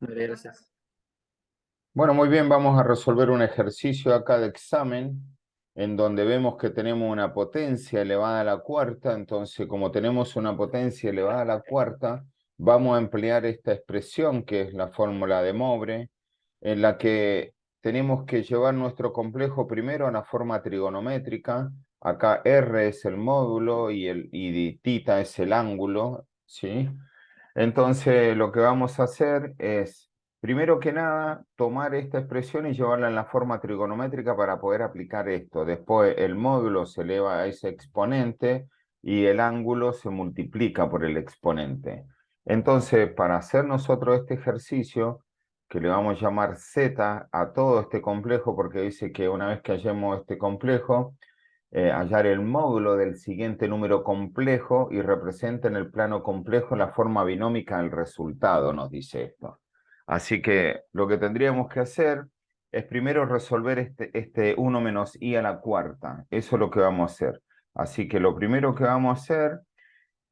Vale, gracias. Bueno, muy bien, vamos a resolver un ejercicio acá de examen en donde vemos que tenemos una potencia elevada a la cuarta. Entonces, como tenemos una potencia elevada a la cuarta, vamos a emplear esta expresión que es la fórmula de Mobre, en la que tenemos que llevar nuestro complejo primero a la forma trigonométrica. Acá R es el módulo y tita es el ángulo, ¿sí? Entonces, lo que vamos a hacer es, primero que nada, tomar esta expresión y llevarla en la forma trigonométrica para poder aplicar esto. Después, el módulo se eleva a ese exponente y el ángulo se multiplica por el exponente. Entonces, para hacer nosotros este ejercicio, que le vamos a llamar Z a todo este complejo, porque dice que una vez que hallemos este complejo, hallar el módulo del siguiente número complejo y representa en el plano complejo la forma binómica del resultado, nos dice esto. Así que lo que tendríamos que hacer es primero resolver este 1 menos i a la cuarta. Eso es lo que vamos a hacer. Así que lo primero que vamos a hacer,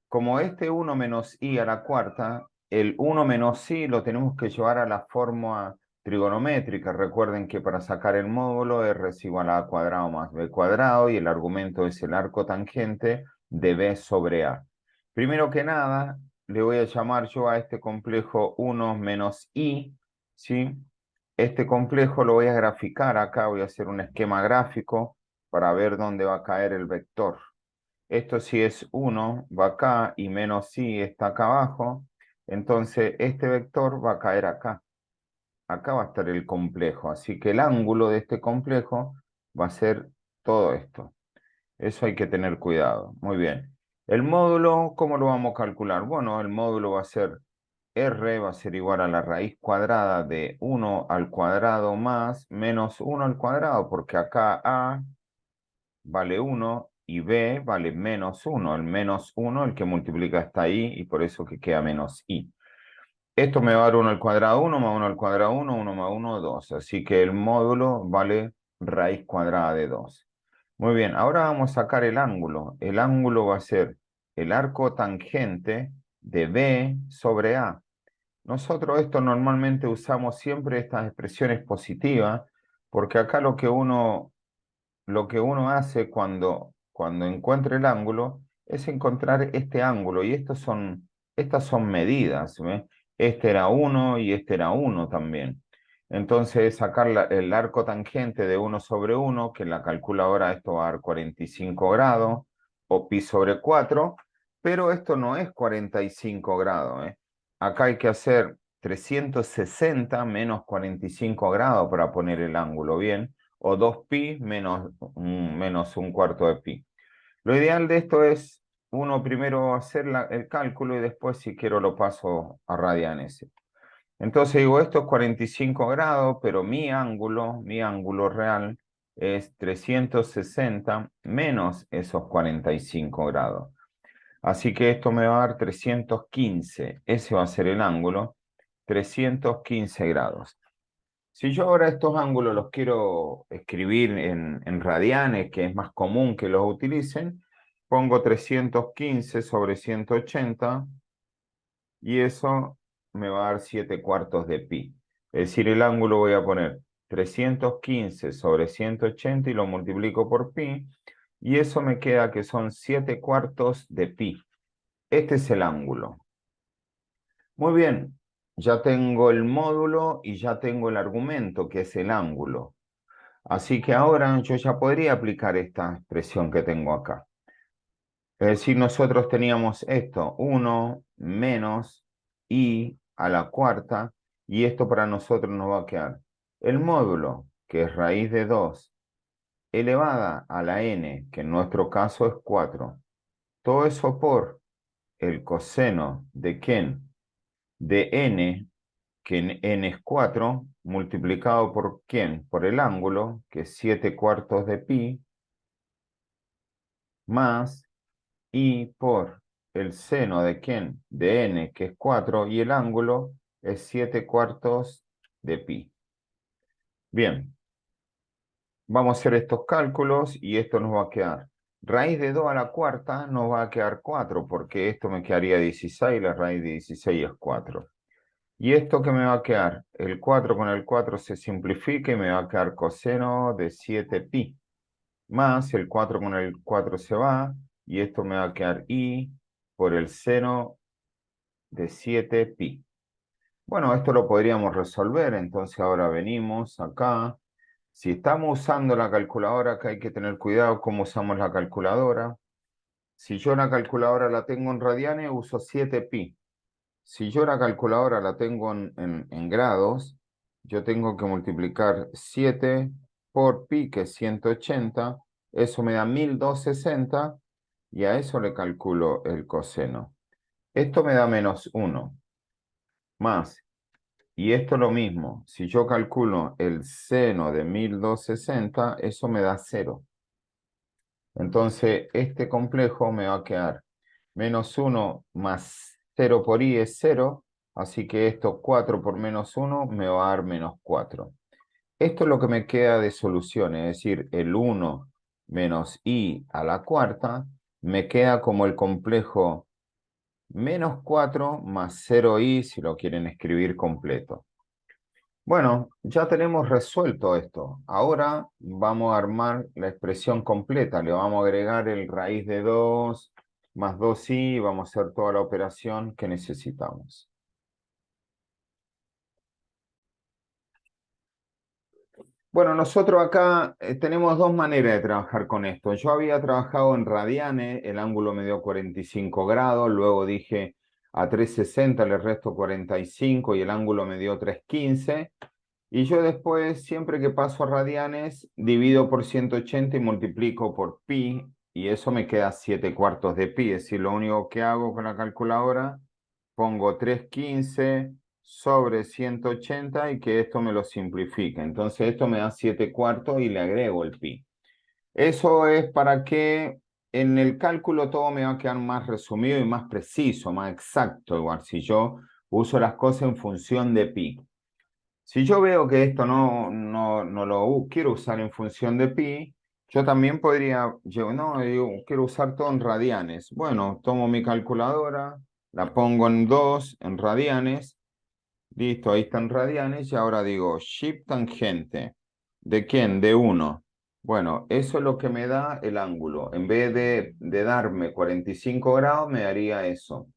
como este 1 menos i a la cuarta, el 1 menos i lo tenemos que llevar a la forma trigonométrica. Recuerden que para sacar el módulo r es igual a cuadrado más b cuadrado y el argumento es el arco tangente de b sobre a. Primero que nada, le voy a llamar yo a este complejo 1 menos i, ¿sí? Este complejo lo voy a graficar acá, voy a hacer un esquema gráfico para ver dónde va a caer el vector. Esto si es 1 va acá y menos i está acá abajo, entonces este vector va a caer acá. Acá va a estar el complejo, así que el ángulo de este complejo va a ser todo esto. Eso hay que tener cuidado. Muy bien. El módulo, ¿cómo lo vamos a calcular? Bueno, el módulo va a ser r, va a ser igual a la raíz cuadrada de 1 al cuadrado más menos 1 al cuadrado, porque acá a vale 1 y b vale menos 1. El menos 1, el que multiplica está ahí y por eso que queda menos i. Esto me va a dar 1 al cuadrado 1 más 1 al cuadrado 1, 1 más 1, 2. Así que el módulo vale raíz cuadrada de 2. Muy bien, ahora vamos a sacar el ángulo. El ángulo va a ser el arco tangente de b sobre a. Nosotros esto normalmente usamos siempre estas expresiones positivas, porque acá lo que uno hace cuando encuentra el ángulo es encontrar este ángulo, y estas son medidas, ¿ve? Este era 1 y este era 1 también. Entonces, sacar el arco tangente de 1 sobre 1, que en la calculadora esto va a dar 45 grados, o pi sobre 4, pero esto no es 45 grados, ¿eh? Acá hay que hacer 360 menos 45 grados para poner el ángulo bien, o 2pi menos un cuarto de pi. Lo ideal de esto es uno primero hacer el cálculo y después, si quiero, lo paso a radianes. Entonces digo, esto es 45 grados, pero mi ángulo real es 360 menos esos 45 grados. Así que esto me va a dar 315. Ese va a ser el ángulo, 315 grados. Si yo ahora estos ángulos los quiero escribir en radianes, que es más común que los utilicen, pongo 315 sobre 180 y eso me va a dar 7 cuartos de pi. Es decir, el ángulo voy a poner 315 sobre 180 y lo multiplico por pi y eso me queda que son 7 cuartos de pi. Este es el ángulo. Muy bien, ya tengo el módulo y ya tengo el argumento, que es el ángulo. Así que ahora yo ya podría aplicar esta expresión que tengo acá. Es decir, nosotros teníamos esto, 1 menos i a la cuarta, y esto para nosotros nos va a quedar el módulo, que es raíz de 2, elevada a la n, que en nuestro caso es 4. Todo eso por el coseno de quién? De n, que en n es 4, multiplicado por quién? Por el ángulo, que es 7 cuartos de pi, más i por el seno de quién? De n, que es 4, y el ángulo es 7 cuartos de pi. Bien, vamos a hacer estos cálculos y esto nos va a quedar. Raíz de 2 a la cuarta nos va a quedar 4, porque esto me quedaría 16, la raíz de 16 es 4. ¿Y esto qué me va a quedar? El 4 con el 4 se simplifica y me va a quedar coseno de 7pi. Más el 4 con el 4 se va. Y esto me va a quedar i por el seno de 7pi. Bueno, esto lo podríamos resolver. Entonces ahora venimos acá. Si estamos usando la calculadora, acá hay que tener cuidado cómo usamos la calculadora. Si yo la calculadora la tengo en radianes, uso 7pi. Si yo la calculadora la tengo en grados, yo tengo que multiplicar 7 por pi, que es 180. Eso me da 1260 y a eso le calculo el coseno. Esto me da -1 más. Y esto lo mismo. Si yo calculo el seno de 1260, eso me da 0. Entonces, este complejo me va a quedar -1 más 0 por i es 0, así que esto 4 por -1 me va a dar -4. Esto es lo que me queda de solución, es decir, el 1 menos i a la cuarta me queda como el complejo -4 más 0i si lo quieren escribir completo. Bueno, ya tenemos resuelto esto. Ahora vamos a armar la expresión completa. Le vamos a agregar el raíz de 2 más 2i y vamos a hacer toda la operación que necesitamos. Bueno, nosotros acá tenemos dos maneras de trabajar con esto. Yo había trabajado en radianes, el ángulo me dio 45 grados, luego dije a 360 le resto 45 y el ángulo me dio 315. Y yo después, siempre que paso a radianes, divido por 180 y multiplico por pi, y eso me queda 7 cuartos de pi. Es decir, lo único que hago con la calculadora, pongo 315 sobre 180 y que esto me lo simplifique. Entonces esto me da 7 cuartos y le agrego el pi. Eso es para que en el cálculo todo me va a quedar más resumido y más preciso, más exacto. Igual si yo uso las cosas en función de pi. Si yo veo que esto no lo quiero usar en función de pi, yo también podría, yo quiero usar todo en radianes. Bueno, tomo mi calculadora, la pongo en 2 en radianes, listo, ahí están radianes, y ahora digo, shift tangente. ¿De quién? De 1. Bueno, eso es lo que me da el ángulo. En vez de darme 45 grados, me daría eso.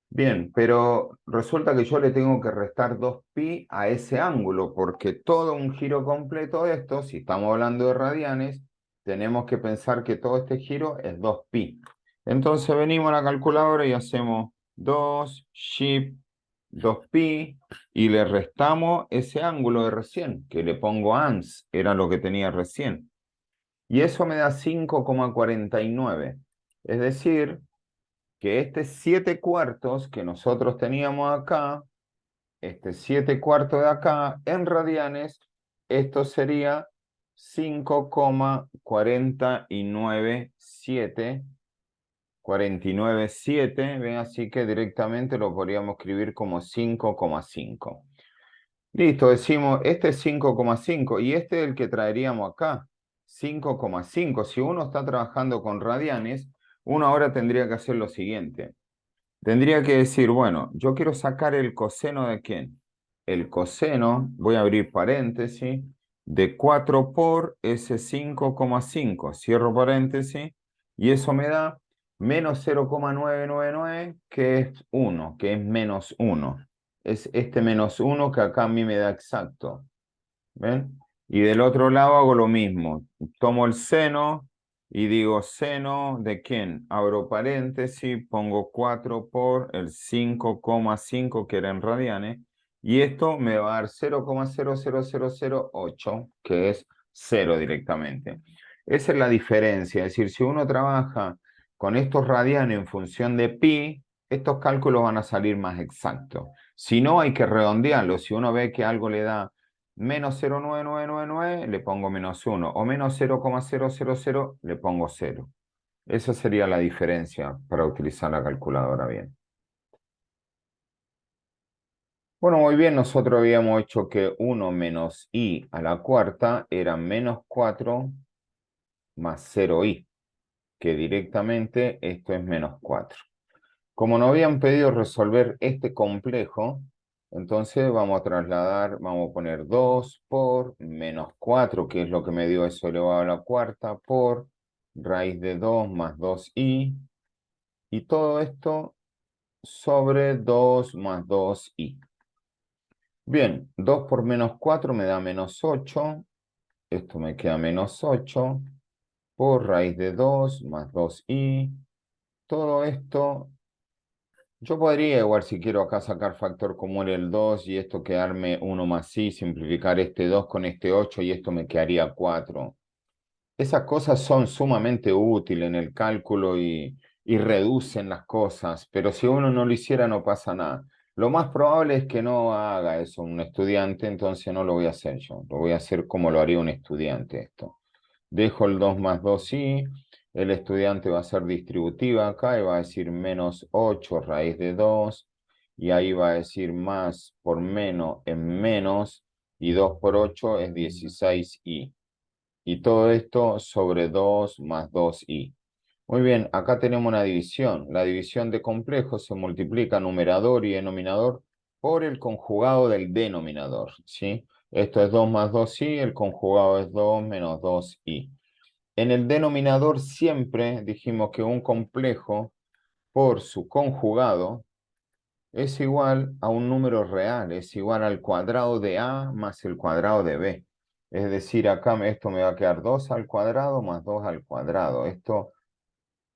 Bien, pero resulta que yo le tengo que restar 2pi a ese ángulo, porque todo un giro completo de esto, si estamos hablando de radianes, tenemos que pensar que todo este giro es 2pi. Entonces venimos a la calculadora y hacemos 2 shift 2pi y le restamos ese ángulo de recién, que le pongo ans, era lo que tenía recién. Y eso me da 5,49. Es decir, que este 7 cuartos que nosotros teníamos acá, este 7 cuartos de acá, en radianes, esto sería 5,497, 497, ¿ven? Así que directamente lo podríamos escribir como 5,5. Listo, decimos, este es 5,5 y este es el que traeríamos acá, 5,5. Si uno está trabajando con radianes, uno ahora tendría que hacer lo siguiente. Tendría que decir, bueno, yo quiero sacar el coseno de quién. El coseno, voy a abrir paréntesis, de 4 por ese 5,5. Cierro paréntesis, y eso me da -0,999, que es 1, que es -1. Es este -1 que acá a mí me da exacto. ¿Ven? Y del otro lado hago lo mismo. Tomo el seno y digo seno de quién. Abro paréntesis, pongo 4 por el 5,5 que era en radianes. Y esto me va a dar 0,00008, que es 0 directamente. Esa es la diferencia. Es decir, si uno trabaja con estos radianes en función de pi, estos cálculos van a salir más exactos. Si no, hay que redondearlo. Si uno ve que algo le da -0,9999, le pongo -1, o -0,000, le pongo 0. Esa sería la diferencia para utilizar la calculadora bien. Bueno, muy bien, nosotros habíamos hecho que 1 menos i a la cuarta era -4 más 0i, que directamente esto es -4. Como nos habían pedido resolver este complejo, Entonces vamos a trasladar, vamos a poner 2 por menos 4, que es lo que me dio eso elevado a la cuarta, por raíz de 2 más 2i. Y todo esto sobre 2 más 2i. Bien, 2 por menos 4 me da menos 8. Esto me queda menos 8 por raíz de 2 más 2i. Todo esto, yo podría igual si quiero acá sacar factor común el 2 y esto quedarme 1 más i, simplificar este 2 con este 8 y esto me quedaría 4. Esas cosas son sumamente útiles en el cálculo y reducen las cosas, pero si uno no lo hiciera no pasa nada. Lo más probable es que no haga eso un estudiante, entonces no lo voy a hacer yo. Lo voy a hacer como lo haría un estudiante esto. Dejo el 2 más 2i, el estudiante va a ser distributiva acá y va a decir menos 8 raíz de 2, y ahí va a decir más por menos en menos, y 2 por 8 es 16i. Y todo esto sobre 2 más 2i. Muy bien, acá tenemos una división. La división de complejos se multiplica numerador y denominador por el conjugado del denominador, ¿sí? Esto es 2 más 2i, el conjugado es 2 menos 2i. En el denominador siempre dijimos que un complejo por su conjugado es igual a un número real, es igual al cuadrado de a más el cuadrado de b. Es decir, acá esto me va a quedar 2 al cuadrado más 2 al cuadrado. Esto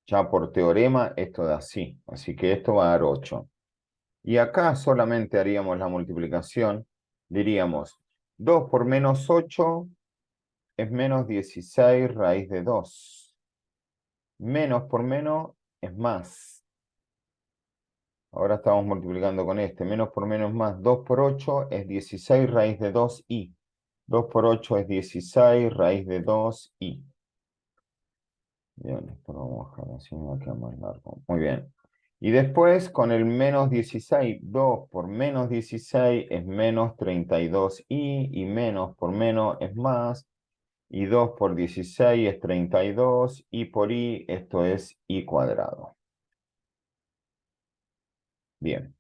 ya por teorema, esto da así. Así que esto va a dar 8. Y acá solamente haríamos la multiplicación. Diríamos 2 por menos 8 es menos 16 raíz de 2. Menos por menos es más. Ahora estamos multiplicando con este. Menos por menos más. 2 por 8 es 16 raíz de 2i. 2 por 8 es 16 raíz de 2i. Bien, esto lo vamos a dejar así, me va a quedar más largo. Muy bien. Y después con el menos 16, 2 por menos 16 es menos 32i, y menos por menos es más, y 2 por 16 es 32, y por i esto es i cuadrado. Bien,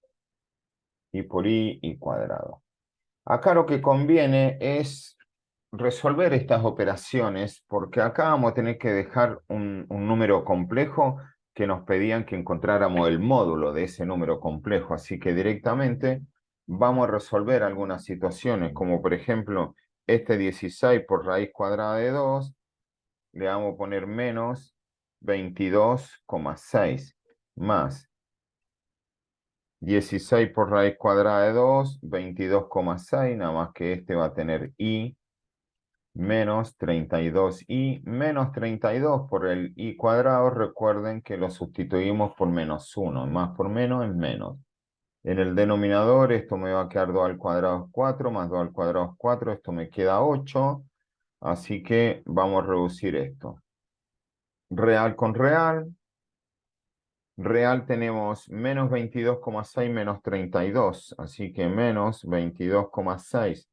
y por i cuadrado. Acá lo que conviene es resolver estas operaciones, porque acá vamos a tener que dejar un número complejo que nos pedían que encontráramos el módulo de ese número complejo. Así que directamente vamos a resolver algunas situaciones, como por ejemplo este 16 por raíz cuadrada de 2, le vamos a poner menos 22,6 más 16 por raíz cuadrada de 2, 22,6, nada más que este va a tener i menos 32i menos 32 por el i cuadrado. Recuerden que lo sustituimos por menos 1, más por menos es menos. En el denominador esto me va a quedar 2 al cuadrado es 4, más 2 al cuadrado es 4, esto me queda 8, así que vamos a reducir esto. Real con real. Real tenemos menos 22,6 menos 32, así que menos 22,6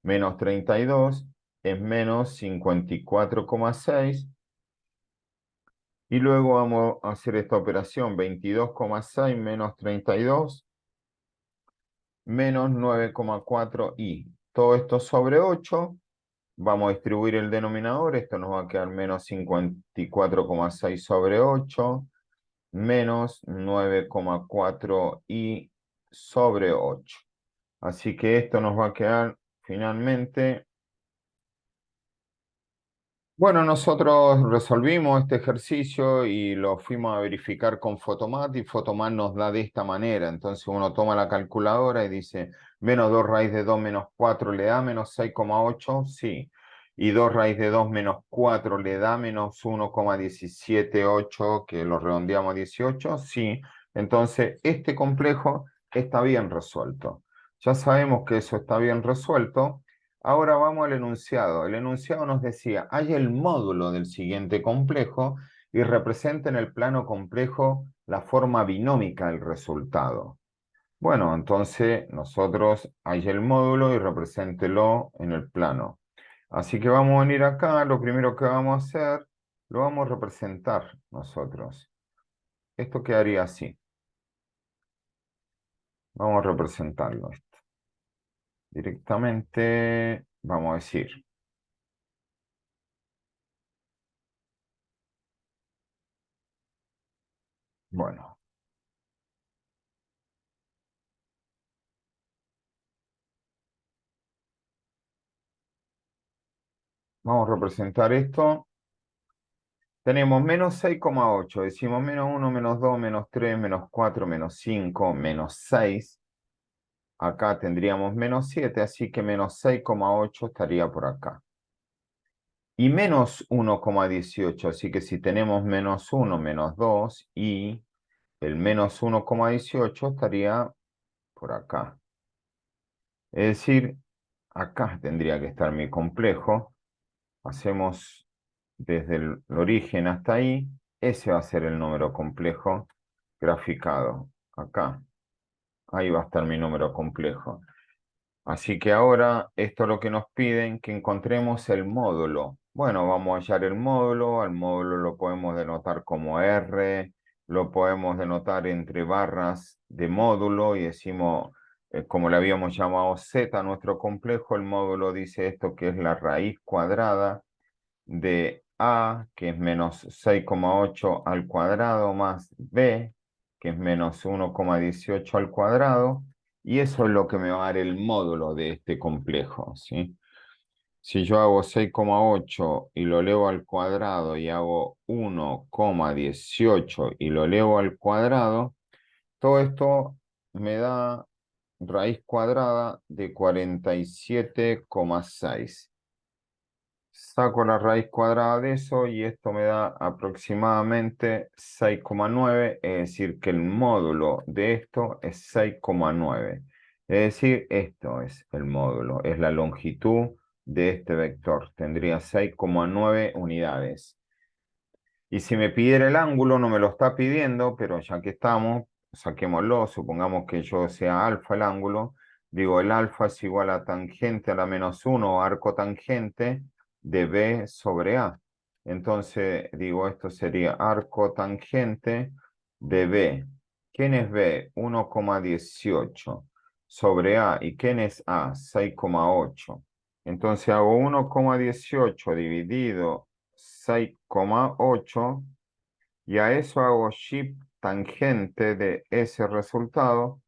menos 32 es menos 54,6. Y luego vamos a hacer esta operación, 22,6 menos 32 menos 9,4i. Todo esto sobre 8. Vamos a distribuir el denominador, esto nos va a quedar menos 54,6 sobre 8 menos 9,4i sobre 8. Así que esto nos va a quedar finalmente. Bueno, nosotros resolvimos este ejercicio y lo fuimos a verificar con Photomat, y Photomat nos da de esta manera. Entonces uno toma la calculadora y dice, menos 2 raíz de 2 menos 4 le da menos 6,8, sí. Y 2 raíz de 2 menos 4 le da menos 1,178, que lo redondeamos a 18, sí. Entonces este complejo está bien resuelto. Ya sabemos que eso está bien resuelto. Ahora vamos al enunciado. El enunciado nos decía, hay el módulo del siguiente complejo y representa en el plano complejo la forma binómica del resultado. Bueno, entonces nosotros hay el módulo y represéntelo en el plano. Así que vamos a venir acá, lo primero que vamos a hacer, lo vamos a representar nosotros. Esto quedaría así. Vamos a representarlo esto. Directamente, vamos a decir, bueno, vamos a representar esto. Tenemos menos 6,8. Decimos menos 1, menos 2, menos 3, menos 4, menos 5, menos 6. Acá tendríamos menos 7, así que menos 6,8 estaría por acá. Y menos 1,18, así que si tenemos menos 1, menos 2 y el menos 1,18 estaría por acá. Es decir, acá tendría que estar mi complejo. Hacemos desde el origen hasta ahí. Ese va a ser el número complejo graficado. Acá. Ahí va a estar mi número complejo. Así que ahora esto es lo que nos piden, que encontremos el módulo. Bueno, vamos a hallar el módulo. Al módulo lo podemos denotar como R, lo podemos denotar entre barras de módulo y decimos, como le habíamos llamado Z a nuestro complejo, el módulo dice esto que es la raíz cuadrada de A, que es menos 6,8 al cuadrado, más B, que es menos 1,18 al cuadrado, y eso es lo que me va a dar el módulo de este complejo, ¿sí? Si yo hago 6,8 y lo elevo al cuadrado y hago 1,18 y lo elevo al cuadrado, todo esto me da raíz cuadrada de 47,6. Saco la raíz cuadrada de eso y esto me da aproximadamente 6,9, es decir, que el módulo de esto es 6,9. Es decir, esto es el módulo, es la longitud de este vector. Tendría 6,9 unidades. Y si me pidiera el ángulo, no me lo está pidiendo, pero ya que estamos, saquémoslo, supongamos que yo sea alfa el ángulo, digo el alfa es igual a tangente a la menos 1 o arco tangente de B sobre A. Entonces digo esto sería arco tangente de B. ¿Quién es B? 1,18 sobre A. ¿Y quién es A? 6,8. Entonces hago 1,18 dividido 6,8 y a eso hago shift tangente de ese resultado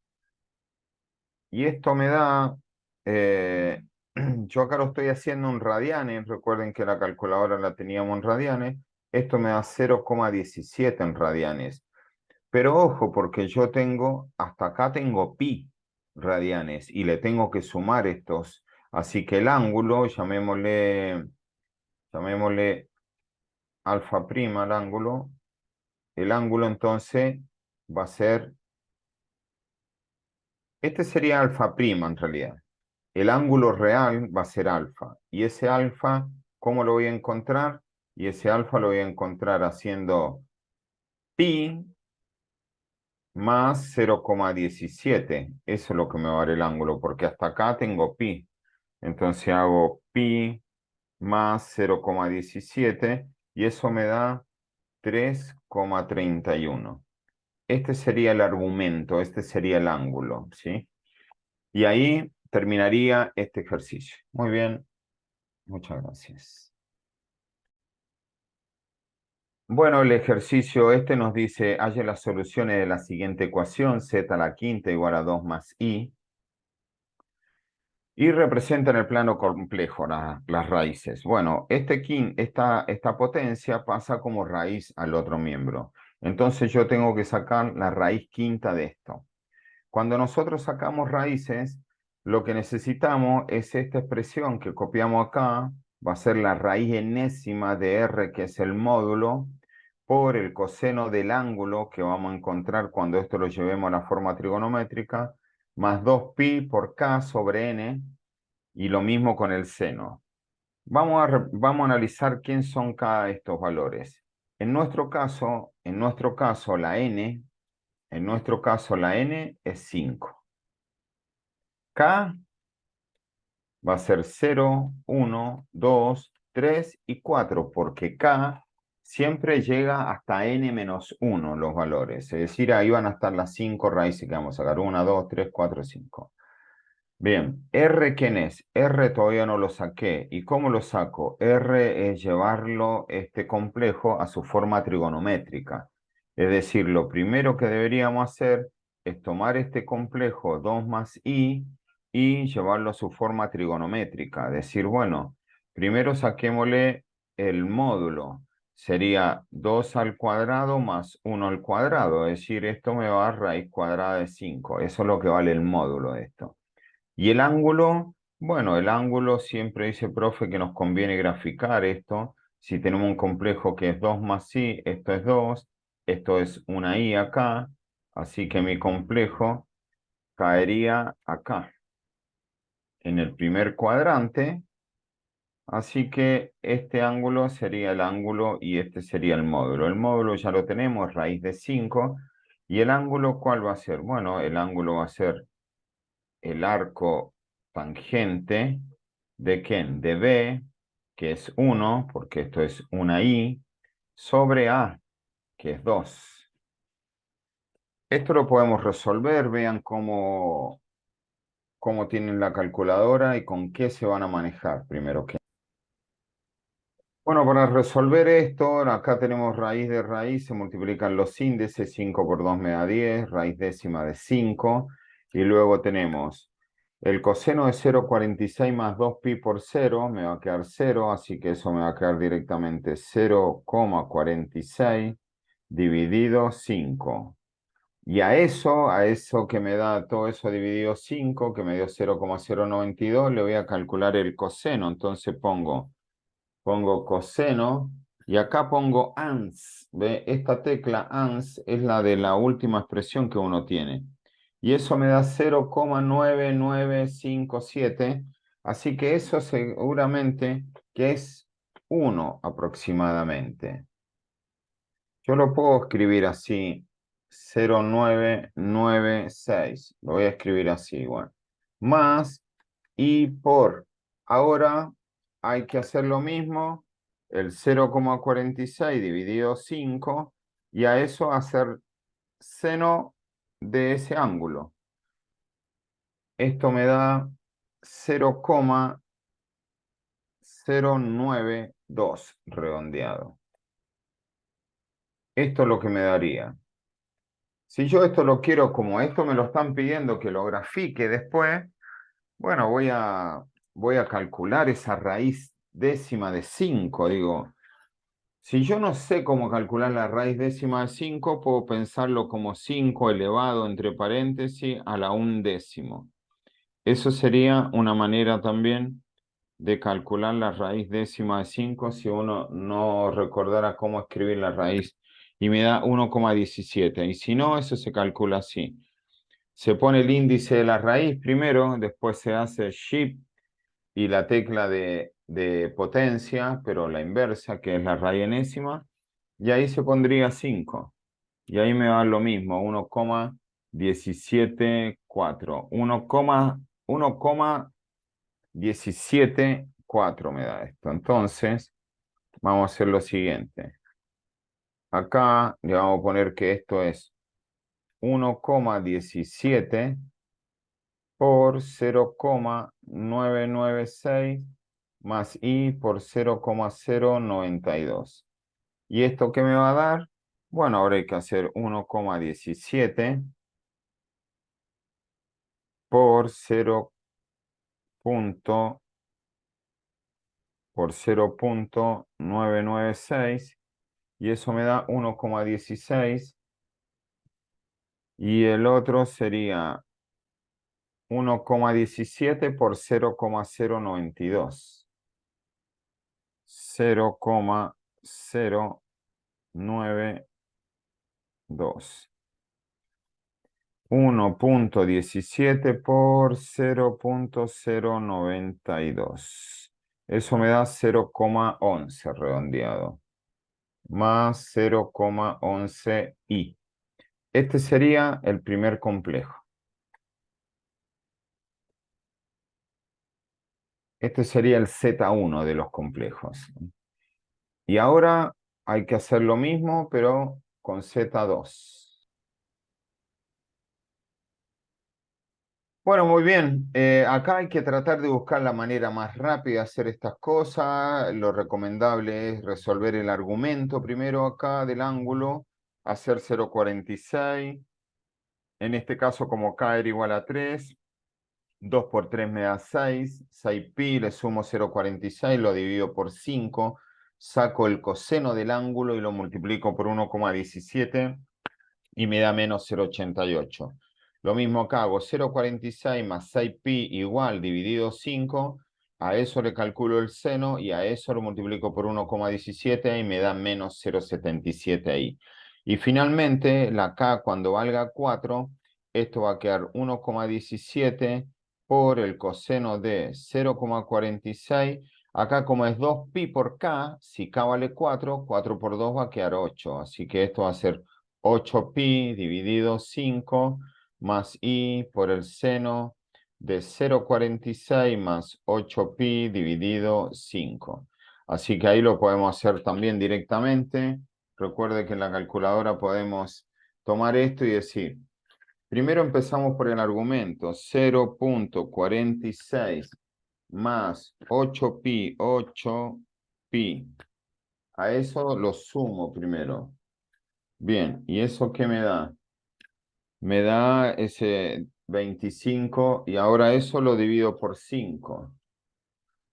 y esto me da, eh, yo acá lo estoy haciendo en radianes, recuerden que la calculadora la teníamos en radianes, esto me da 0,17 en radianes, pero ojo porque yo tengo, hasta acá tengo pi radianes y le tengo que sumar estos, así que el ángulo, llamémosle alfa prima al ángulo. El ángulo entonces va a ser, este sería alfa prima en realidad. El ángulo real va a ser alfa. Y ese alfa, ¿cómo lo voy a encontrar? Y ese alfa lo voy a encontrar haciendo pi más 0,17. Eso es lo que me va a dar el ángulo, porque hasta acá tengo pi. Entonces hago pi más 0,17 y eso me da 3,31. Este sería el argumento, este sería el ángulo, ¿sí? Y ahí terminaría este ejercicio. Muy bien, muchas gracias. Bueno, el ejercicio este nos dice, halle las soluciones de la siguiente ecuación, z a la quinta igual a 2 más i, y representa en el plano complejo las raíces. Bueno, esta potencia pasa como raíz al otro miembro. Entonces yo tengo que sacar la raíz quinta de esto. Cuando nosotros sacamos raíces, lo que necesitamos es esta expresión que copiamos acá, va a ser la raíz enésima de R, que es el módulo, por el coseno del ángulo que vamos a encontrar cuando esto lo llevemos a la forma trigonométrica, más 2pi por k sobre n, y lo mismo con el seno. Vamos a analizar quién son cada de estos valores. En nuestro caso, la n es 5. K va a ser 0, 1, 2, 3 y 4, porque K siempre llega hasta n-1 los valores. Es decir, ahí van a estar las 5 raíces que vamos a sacar. 1, 2, 3, 4, 5. Bien, R, ¿quién es? R todavía no lo saqué. ¿Y cómo lo saco? R es llevarlo, este complejo, a su forma trigonométrica. Es decir, lo primero que deberíamos hacer es tomar este complejo 2 más i y llevarlo a su forma trigonométrica. Decir, bueno, primero saquémosle el módulo. Sería 2 al cuadrado más 1 al cuadrado. Es decir, esto me va a dar raíz cuadrada de 5. Eso es lo que vale el módulo de esto. Y el ángulo, bueno, el ángulo siempre dice, profe, que nos conviene graficar esto. Si tenemos un complejo que es 2 más i, esto es 2, esto es una i acá, así que mi complejo caería acá, en el primer cuadrante, así que este ángulo sería el ángulo y este sería el módulo. El módulo ya lo tenemos, raíz de 5, y el ángulo, ¿cuál va a ser? Bueno, el ángulo va a ser el arco tangente de quién? De B, que es 1, porque esto es una I, sobre A, que es 2. Esto lo podemos resolver, vean cómo tienen la calculadora y con qué se van a manejar primero que. Bueno, para resolver esto, acá tenemos raíz de raíz, se multiplican los índices, 5 por 2 me da 10, raíz décima de 5, y luego tenemos el coseno de 0,46 más 2pi por 0, me va a quedar 0, así que eso me va a quedar directamente 0,46 dividido 5. Y a eso que me da todo eso dividido 5, que me dio 0,092, le voy a calcular el coseno, entonces pongo coseno y acá pongo ans. ¿Ve? Esta tecla ans es la de la última expresión que uno tiene. Y eso me da 0,9957. Así que eso seguramente que es 1 aproximadamente. Yo lo puedo escribir así, 0,996. Lo voy a escribir así, bueno. Más y por. Ahora hay que hacer lo mismo, el 0,46 dividido 5, y a eso hacer seno de ese ángulo. Esto me da 0,092 redondeado. Esto es lo que me daría. Si yo esto lo quiero como esto me lo están pidiendo que lo grafique después, bueno, voy a calcular esa raíz décima de 5. Digo, si yo no sé cómo calcular la raíz décima de 5, puedo pensarlo como 5 elevado entre paréntesis a la undécimo. Eso sería una manera también de calcular la raíz décima de 5 si uno no recordara cómo escribir la raíz y me da 1,17. Y si no, eso se calcula así. Se pone el índice de la raíz primero, después se hace Shift y la tecla de potencia, pero la inversa, que es la raíz enésima, y ahí se pondría 5. Y ahí me va lo mismo, 1,174. 1,174 me da esto. Entonces, vamos a hacer lo siguiente. Acá le vamos a poner que esto es 1,17 por 0,996 más i por 0,092. ¿Y esto qué me va a dar? Bueno, ahora hay que hacer 1,17 por 0,996 y eso me da 1,16 y el otro sería 1,17 por 0,092. 0,092. 1,17 por 0,092. Eso me da 0,11 redondeado. Más 0,11i. Este sería el primer complejo. Este sería el Z1 de los complejos. Y ahora hay que hacer lo mismo, pero con Z2. Bueno, muy bien. Acá hay que tratar de buscar la manera más rápida de hacer estas cosas. Lo recomendable es resolver el argumento primero acá del ángulo, hacer 0,46. En este caso, como K era igual a 3, 2 por 3 me da 6. 6pi, le sumo 0,46, lo divido por 5. Saco el coseno del ángulo y lo multiplico por 1,17 y me da menos 0,88. Lo mismo acá, hago 0,46 más 6pi igual dividido 5. A eso le calculo el seno y a eso lo multiplico por 1,17 y me da menos 0,77 ahí. Y finalmente, la k cuando valga 4, esto va a quedar 1,17 por el coseno de 0,46. Acá como es 2pi por k, si k vale 4, 4 por 2 va a quedar 8. Así que esto va a ser 8pi dividido 5 más i por el seno de 0,46 más 8pi dividido 5. Así que ahí lo podemos hacer también directamente. Recuerde que en la calculadora podemos tomar esto y decir, primero empezamos por el argumento, 0,46 más 8pi, 8pi. A eso lo sumo primero. Bien, ¿y eso qué me da? Me da ese 25 y ahora eso lo divido por 5.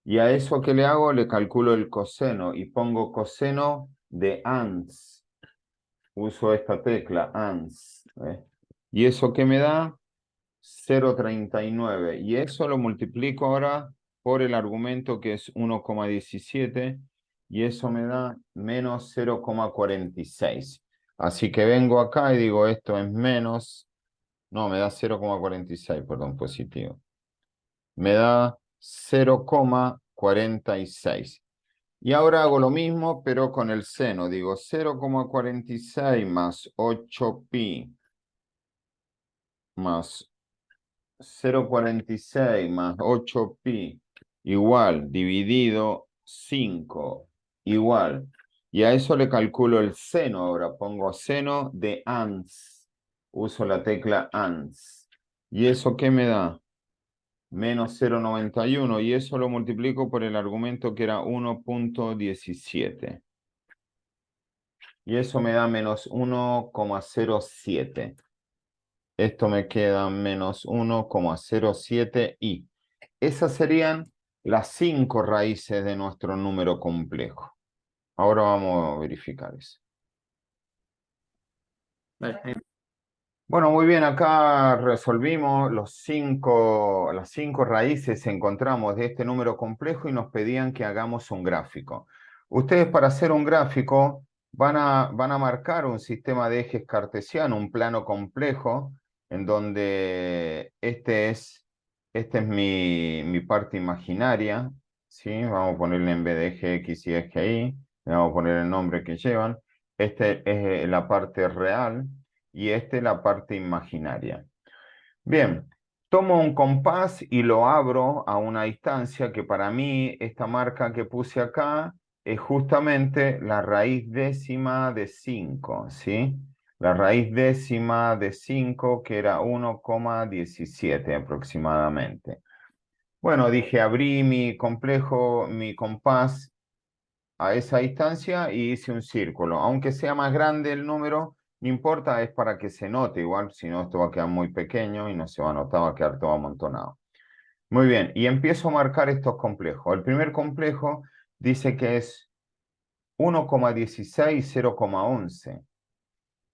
Y a eso que le hago, le calculo el coseno y pongo coseno de ans. Uso esta tecla, ans. ¿Y eso qué me da? 0,39. Y eso lo multiplico ahora por el argumento que es 1,17 y eso me da menos 0,46. Así que vengo acá y digo esto es menos, no, me da 0,46, perdón, positivo. Me da 0,46. Y ahora hago lo mismo, pero con el seno. Digo 0,46 más 8pi más 0,46 más 8pi igual dividido 5 igual. Y a eso le calculo el seno ahora. Pongo seno de ans. Uso la tecla ans. ¿Y eso qué me da? Menos 0,91. Y eso lo multiplico por el argumento que era 1,17. Y eso me da menos 1,07. Esto me queda menos 1,07i. Esas serían las 5 raíces de nuestro número complejo. Ahora vamos a verificar eso. Bueno, muy bien, acá resolvimos las 5 raíces encontramos de este número complejo y nos pedían que hagamos un gráfico. Ustedes para hacer un gráfico van a marcar un sistema de ejes cartesiano, un plano complejo, en donde este es mi parte imaginaria, ¿sí? Vamos a ponerle en vez de eje X y eje Y, le vamos a poner el nombre que llevan. Este es la parte real y esta es la parte imaginaria. Bien, tomo un compás y lo abro a una distancia que para mí esta marca que puse acá es justamente la raíz décima de 5, ¿sí? La raíz décima de 5 que era 1,17 aproximadamente. Bueno, dije, abrí mi complejo, mi compás a esa distancia y hice un círculo. Aunque sea más grande el número, no importa, es para que se note igual, si no esto va a quedar muy pequeño y no se va a notar, va a quedar todo amontonado. Muy bien, y empiezo a marcar estos complejos. El primer complejo dice que es 1,16, 0,11.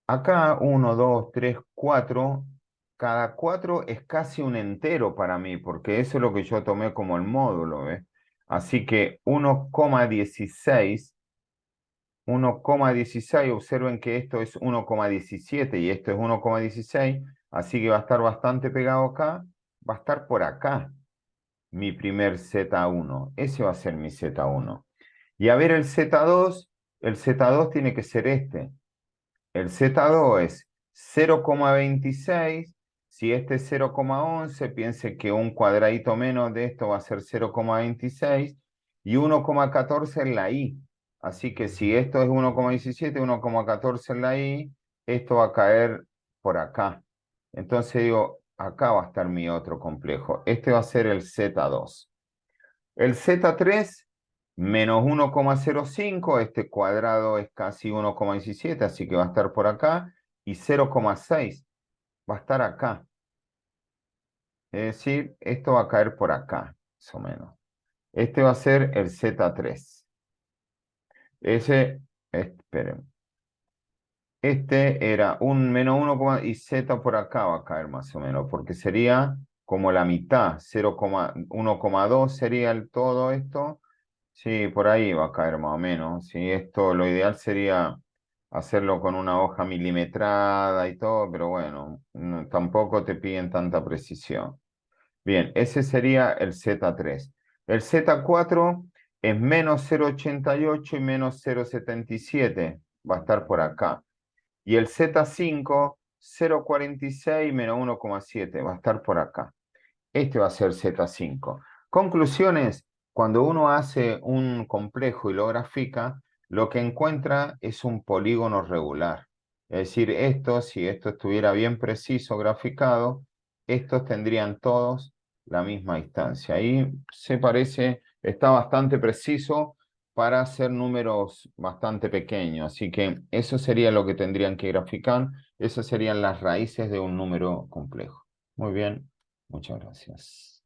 Acá 1, 2, 3, 4. Cada 4 es casi un entero para mí, porque eso es lo que yo tomé como el módulo, ¿ves? Así que 1,16 1,16, observen que esto es 1,17 y esto es 1,16, así que va a estar bastante pegado acá, va a estar por acá mi primer Z1, ese va a ser mi Z1. Y a ver el Z2 tiene que ser este, el Z2 es 0,26, si este es 0,11, piense que un cuadradito menos de esto va a ser 0,26 y 1,14 es la I. Así que si esto es 1,17, 1,14 en la Y, esto va a caer por acá. Entonces digo, acá va a estar mi otro complejo. Este va a ser el Z2. El Z3, menos 1,05, este cuadrado es casi 1,17, así que va a estar por acá. Y 0,6 va a estar acá. Es decir, esto va a caer por acá, más o menos. Este va a ser el Z3. Esperen. Este era un menos 1, y Z por acá va a caer más o menos, porque sería como la mitad, 1,2 sería el todo esto. Sí, por ahí va a caer más o menos. Sí, esto lo ideal sería hacerlo con una hoja milimetrada y todo, pero bueno, tampoco te piden tanta precisión. Bien, ese sería el Z3. El Z4 es menos 0,88 y menos 0,77. Va a estar por acá. Y el Z5, 0,46 menos 1,7. Va a estar por acá. Este va a ser Z5. Conclusiones, cuando uno hace un complejo y lo grafica, lo que encuentra es un polígono regular. Es decir, esto, si esto estuviera bien preciso graficado, estos tendrían todos la misma distancia. Ahí se parece, está bastante preciso para hacer números bastante pequeños. Así que eso sería lo que tendrían que graficar. Esas serían las raíces de un número complejo. Muy bien. Muchas gracias.